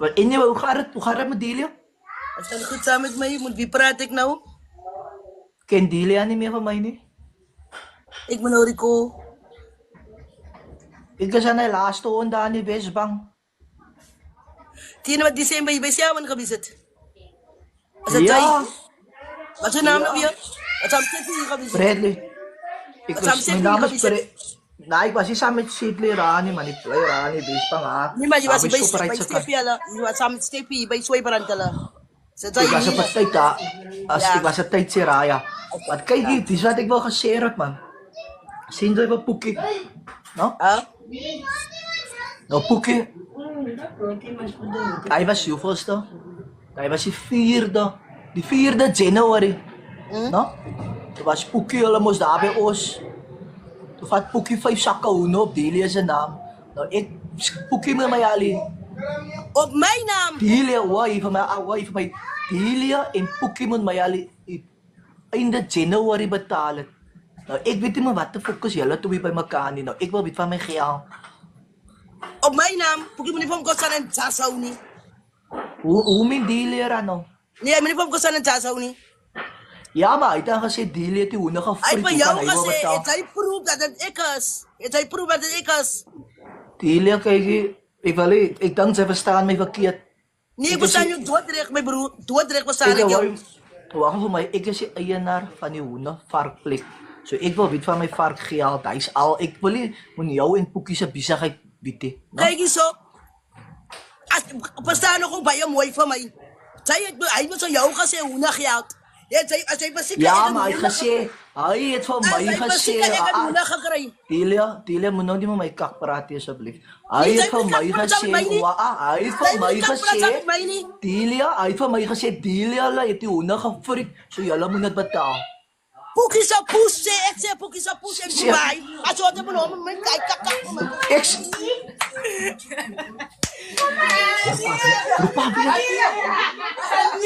Maar anyway, hoe gaat het met Delia? Het gaat goed samen met mij. Met wie praat ik nou? Ken Delia niet meer van mij, niet? Ik ben Rico. Ik was aan de laatste ronde aan de Westbank. Tien wat december bij jou gevisit. Is het Ja, jij? Wat is je naam nou weer? Wat zou ik gevisit? Bradley. Wat zou Mijn ik naam is gevisit? Nee, ik was niet samen met Sidley Rani, man. Ik play Rani, Westbank, ha. Nee, maar je was Sabi bij Superite sa Steffi, je was samen met Steffi bij Swiperantala. Is het Ik was jij op een tijd, ha. Ja. Ik was op tijd si Raya. Maar kijk, dit is wat ik wil gezegd heb, man. Zien ze even Poekie? No? Ah? No, Poekie. Hij was hoeveelste? Hij was die vierde. Die 4 January. No? Toen was Poekie almost daar bij ons. Toen had Poekie 5 zakken uno op Delia zijn naam. Nou, Poekie met mij alleen. Op mijn naam! Delia, why van mij. Delia en Poekie met mij alleen. In January betalen. Nou, ik weet niet meer wat de focus jullie toen we bij elkaar niet. Nou, ik wil weet van mijn geld. Op mijn naam! Porque meneer van Gossan en Tasau niet. Hoe mijn Delia er nou? Nee, meneer van Gossan en Tasau niet. Ja, maar hij had gezegd Delia die hoe nog een Hij van jou wil gezegd, betalen. het hij proef dat het ik is. Het hij proef dat het ik is. Delia, kijk je, ik denk ze verstaan mij verkeerd. Nee, Ik we staan is- je doodrecht, mijn broer. Doodrecht, we staan Ik ik jou. wil, wacht voor mij, ik is de eigenaar van die honden, varkplek. So, ik wil weet van mijn varkgeld, hij is al, ik wil niet, moet jou in Poekie zijn bezigheid weten. No? Kijk eens op. We staan nog ook bij je mooi van mij. Hij was aan jou gezegd, hoe nog geld. Als hij was ziek, Ja, maar hij gezegd, hij heeft van mij hij was ziek, ik heb gezegd. hoe nog gekregen. Delia, moet nou niet met mij kak praten, alsjeblieft. Hij Nee, heeft zij van moet mij kak praten met mij gezegd, niet. hij heeft Zij van moet mij kak praten gezegd, met mij niet. Delia, hij heeft van mij gezegd, Delia, la, heeft die honden gefrikt, so jullie moeten het betalen. Poekie sa poes, ik zeg Poekie sa poes in Zeg. Dubai. Als je het benoemen, mijn kijk, kak. Rupa,